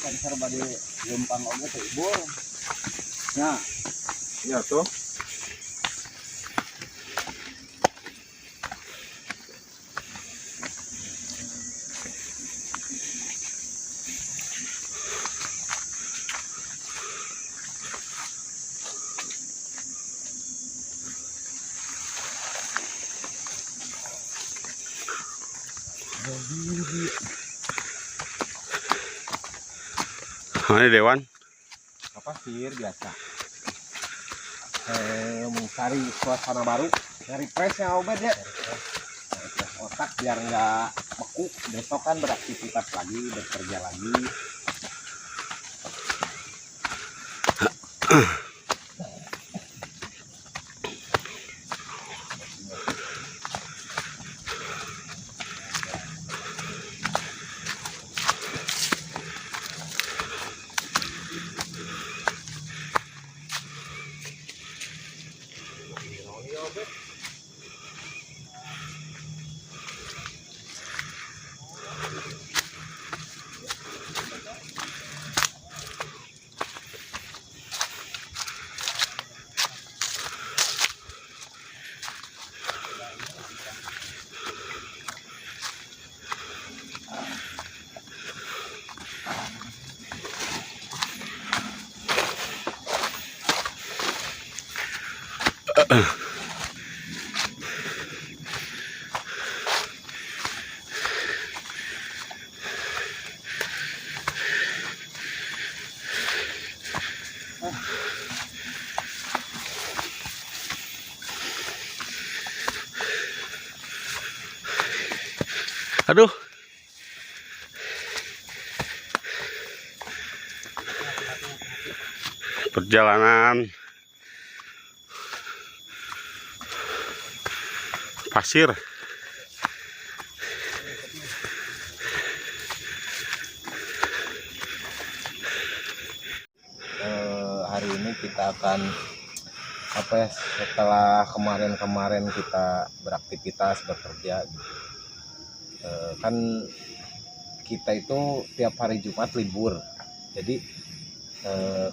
sensor badi lempang oge teh Ibu. Nah, Ya tuh. Ini Dewan. Apa sih biasa? mencari suasana baru, nyari fresh ya Obed ya. Otak biar nggak beku, besok kan beraktivitas lagi, bekerja lagi. Aduh. Perjalanan pasir. Hari ini kita akan setelah kemarin kita beraktivitas bekerja gitu. Kan kita itu tiap hari Jumat libur, jadi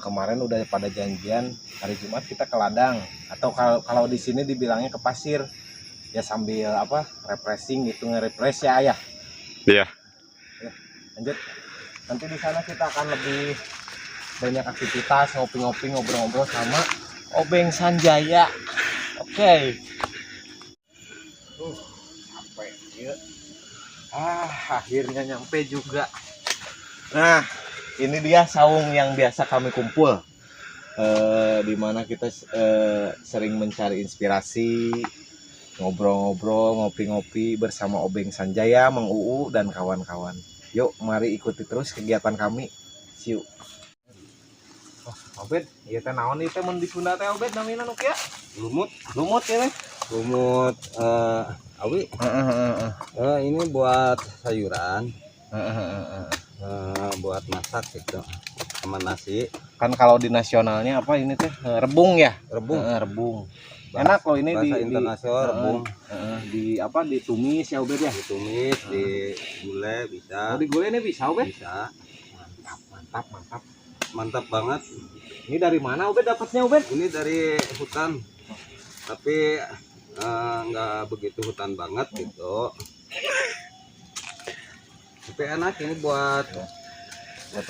kemarin udah pada janjian hari Jumat kita ke ladang, atau kalau di sini dibilangnya ke pasir ya, sambil refreshing gitu, nge-refresh ya ayah. Iya. Lanjut, nanti di sana kita akan lebih banyak aktivitas, ngopi-ngopi, ngobrol-ngobrol sama Obeng Sanjaya. Oke. Capek ya. Akhirnya nyampe juga. Nah, ini dia saung yang biasa kami kumpul, di mana kita sering mencari inspirasi, ngobrol-ngobrol, ngopi-ngopi bersama Obeng Sanjaya, Mang Uu, dan kawan-kawan. Yuk, mari ikuti terus kegiatan kami. See you. Obed, ieu teh naon ieu teh mun di Sunda teh Obed namina nu kieu? Lumut ya teh. Lumut awi. Ini buat sayuran. Buat masak gitu. Sama nasi. Kan kalau di nasionalnya apa ini teh? Rebung ya? Rebung. Rebung. Enak loh ini bahasa internasional rebung. Ditumis ya Obed ya? Ditumis, digulai bisa. Oh, digulai ini bisa Obed? Bisa. Mantap. Mantap banget. Ini dari mana Obed dapatnya Obed? Ini dari hutan. Tapi nggak begitu hutan banget gitu. Tapi enak ini buat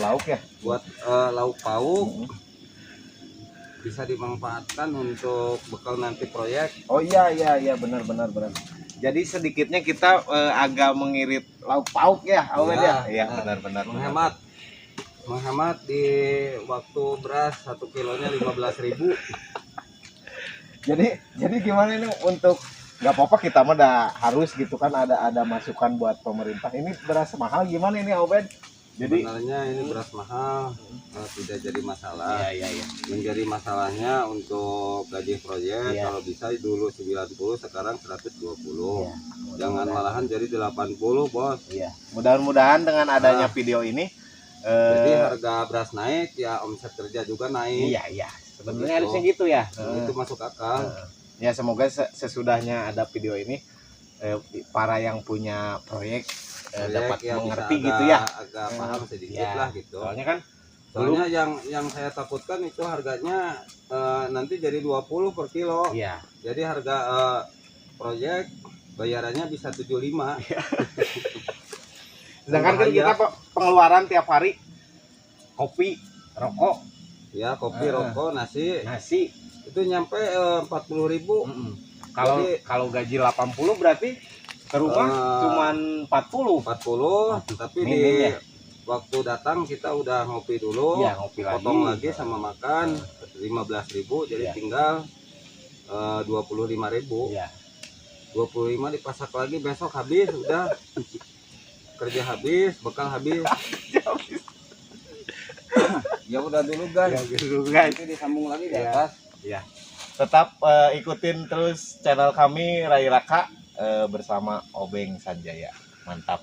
lauk ya? Buat lauk pauk. Bisa dimanfaatkan untuk bekal nanti proyek. Oh iya benar. Jadi sedikitnya kita agak mengirit lauk pauk ya Obed ya? Iya benar. Menghemat di waktu beras 1 kilonya 15.000. Jadi gimana ini untuk nggak apa-apa kita mah udah harus gitu kan, ada masukan buat pemerintah. Ini beras mahal gimana ini Obed? Jadi sebenarnya ini beras mahal tidak jadi masalah. Iya. Yang jadi masalahnya untuk gaji proyek, kalau bisa dulu 90, sekarang 120. Iya. Jangan malahan jadi 80, Bos. Iya. Mudah-mudahan dengan adanya video ini jadi harga beras naik ya, omset kerja juga naik. Iya. Sebenarnya harusnya gitu ya. Itu masuk akal. Ya semoga sesudahnya ada video ini para yang punya proyek dapat ya, mengerti bisa gitu ya. agak paham sedikit Ya. lah gitu. Soalnya kan Soalnya yang saya takutkan itu harganya nanti jadi 20 per kilo. iya. Jadi harga proyek bayarannya bisa 75. Sedangkan kan Bahaya. kita pengeluaran tiap hari kopi, rokok, Ya, kopi, rokok, nasi nasi. itu nyampe 40.000. Kalau Jadi- kalau gaji 80 berarti ke rumah cuman 40. 40, tapi di minim ya? waktu datang kita udah ngopi dulu, Iya, ngopi lagi. potong lagi sama makan 15.000, jadi Iya. tinggal 25.000. Iya. 25 dipasak lagi, besok habis udah. Kerja habis, bekal habis. Ya udah dulu guys. Ya gitu guys. Nanti disambung lagi di Iya. atas. Tetap ikutin terus channel kami Rai Raka bersama Obeng Sanjaya. Mantap.